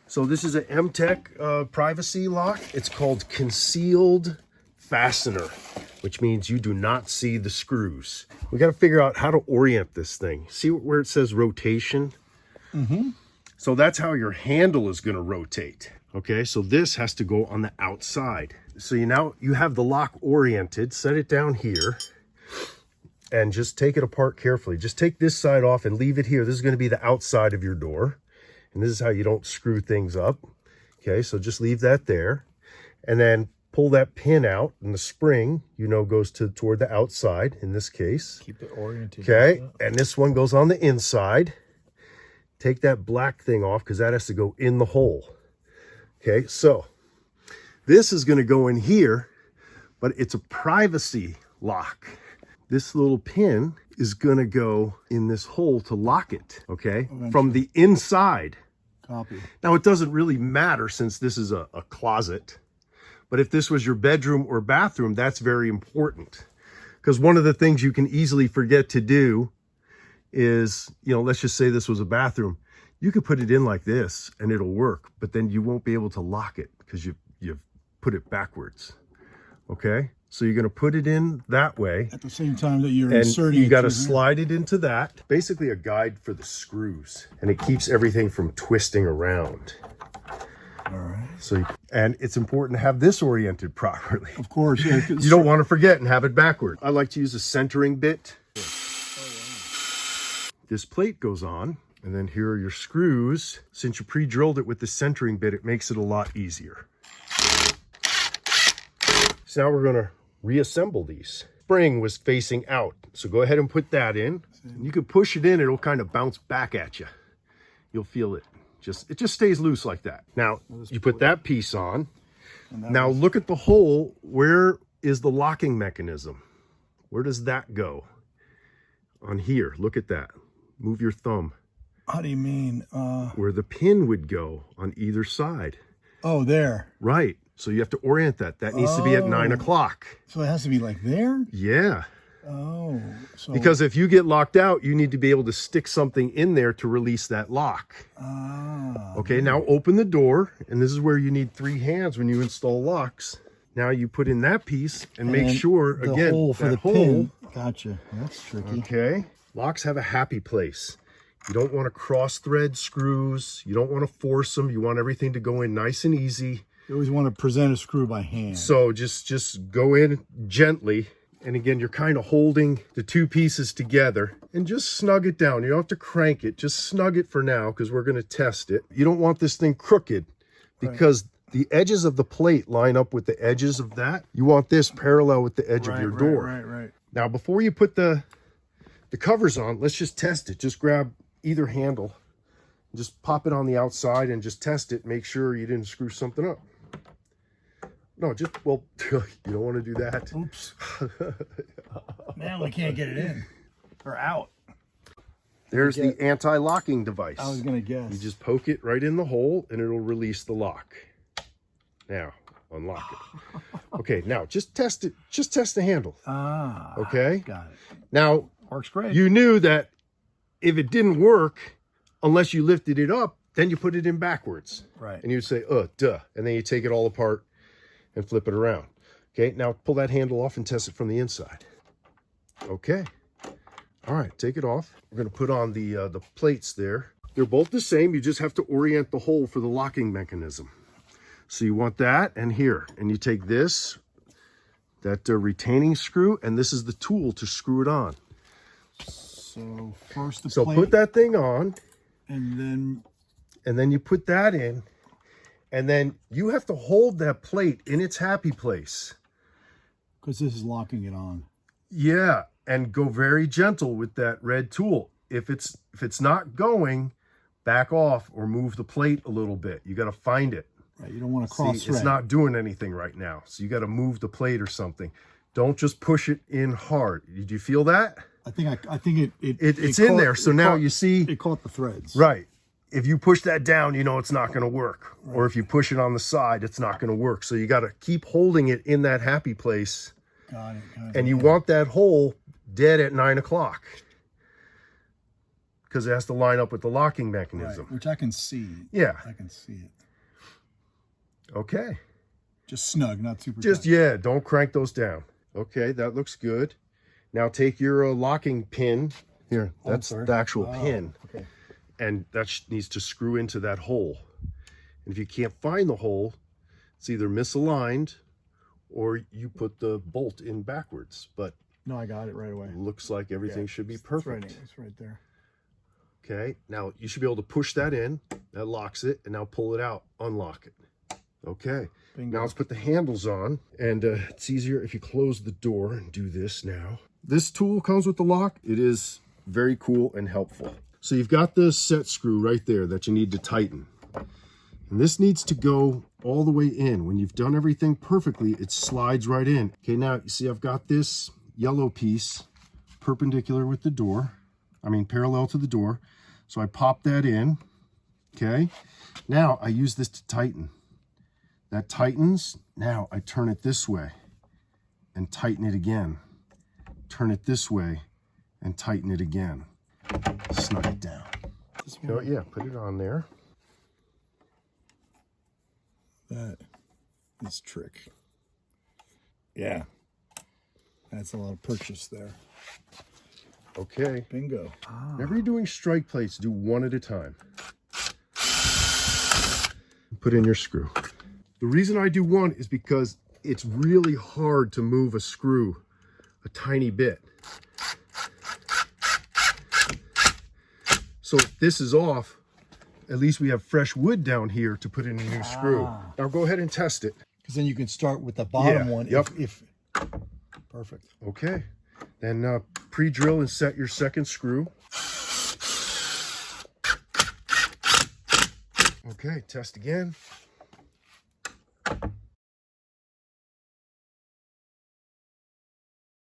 So this is an Emtek privacy lock. It's called concealed fastener, which means you do not see the screws. We got to figure out how to orient this thing. See where it says rotation? Mm-hmm. So that's how your handle is going to rotate. Okay, so this has to go on the outside. So you have the lock oriented. Set it down here and just take it apart carefully. Just take this side off and leave it here. This is going to be the outside of your door. And this is how you don't screw things up. Okay, so just leave that there. And then pull that pin out, and the spring, goes toward the outside in this case. Keep it oriented. Okay, and this one goes on the inside. Take that black thing off because that has to go in the hole. Okay, so this is going to go in here, but it's a privacy lock. This little pin is going to go in this hole to lock it, okay, from the inside. Copy. Now, it doesn't really matter since this is a closet, but if this was your bedroom or bathroom, that's very important. Because one of the things you can easily forget to do is, let's just say this was a bathroom. You could put it in like this and it'll work, but then you won't be able to lock it because you've put it backwards, okay? So you're going to put it in that way. At the same time that you're and inserting you got to slide it into that. Basically a guide for the screws. And it keeps everything from twisting around. All right. So, and it's important to have this oriented properly. Of course. Yeah, you don't want to forget and have it backward. I like to use a centering bit. This plate goes on. And then here are your screws. Since you pre-drilled it with the centering bit, it makes it a lot easier. So now we're going to reassemble these. Spring was facing out, so go ahead and put that in. You can push it in, it'll kind of bounce back at you. You'll feel it. It just stays loose like that. Now, you put that piece on. Now look at the hole. Where is the locking mechanism? Where does that go? On here, look at that. Move your thumb. How do you mean? Where the pin would go on either side. Oh, there. Right. So you have to orient that. That needs to be at 9 o'clock. So it has to be like there? Yeah. Oh. So... Because if you get locked out, you need to be able to stick something in there to release that lock. Ah. Okay, now open the door. And this is where you need 3 hands when you install locks. Now you put in that piece and make sure, the again, hole for the pin. Gotcha. That's tricky. Okay. Locks have a happy place. You don't want to cross thread screws. You don't want to force them. You want everything to go in nice and easy. You always want to present a screw by hand. So just go in gently. And again, you're kind of holding the 2 pieces together and just snug it down. You don't have to crank it. Just snug it for now because we're going to test it. You don't want this thing crooked because the edges of the plate line up with the edges of that. You want this parallel with the edge of your door. Right. Now, before you put the covers on, let's just test it. Just grab either handle. Just pop it on the outside and just test it. Make sure you didn't screw something up. No, well, you don't want to do that. Oops. Now we can't get it in or out. There's the anti-locking device. I was going to guess. You just poke it right in the hole and it'll release the lock. Now, unlock it. Okay, now just test it. Just test the handle. Ah. Okay? Got it. Now, works great. You knew that if it didn't work, unless you lifted it up, then you put it in backwards. Right. And you'd say, duh. And then you take it all apart and flip it around. Okay, now pull that handle off and test it from the inside. Okay. All right, take it off. We're going to put on the plates there. They're both the same. You just have to orient the hole for the locking mechanism. So you want that and here. And you take this, that retaining screw, and this is the tool to screw it on. So first the So plate, put that thing on. and then you put that in. And then you have to hold that plate in its happy place. Because this is locking it on. Yeah, and go very gentle with that red tool. If it's not going, back off or move the plate a little bit. You got to find it. Right, you don't want to cross thread. It's not doing anything right now. So you got to move the plate or something. Don't just push it in hard. Did you feel that? I think it's in there. So now you see it caught the threads. Right. If you push that down, you know it's not going to work. Right. Or if you push it on the side, it's not going to work. So you got to keep holding it in that happy place. Got it. And you want that hole dead at 9 o'clock. because it has to line up with the locking Right, mechanism. which I can see. Yeah. I can see it. Okay. Just snug, not super Just, tight. yeah, don't crank those down. Okay, that looks good. Now take your locking pin. Here, Oh, that's sorry. the actual Oh, pin. okay. And that needs to screw into that hole. And if you can't find the hole, it's either misaligned or you put the bolt in backwards. But No, I got it right away. looks like everything should be perfect. It's right there. Okay, now you should be able to push that in. That locks it. And now pull it out, unlock it. Okay, Bingo. now let's put the handles on. And it's easier if you close the door and do this now. This tool comes with the lock. It is very cool and helpful. So you've got the set screw right there that you need to tighten. And this needs to go all the way in. When you've done everything perfectly, it slides right in. Okay, now you see I've got this yellow piece perpendicular with the door. I mean, parallel to the door. So I pop that in, okay? Now I use this to tighten. That tightens. Now I turn it this way and tighten it again. Turn it this way and tighten it again. Snug it down. You know what? Yeah, put it on there. That is trick. Yeah. That's a lot of purchase there. Okay. Bingo. Whenever you're doing strike plates, do one at a time. Put in your screw. The reason I do one is because it's really hard to move a screw a tiny bit. So if this is off, at least we have fresh wood down here to put in a new screw. Now go ahead and test it. Because then you can start with the bottom Yeah, one. yep. If perfect. Okay. Then pre-drill and set your second screw. Okay, test again.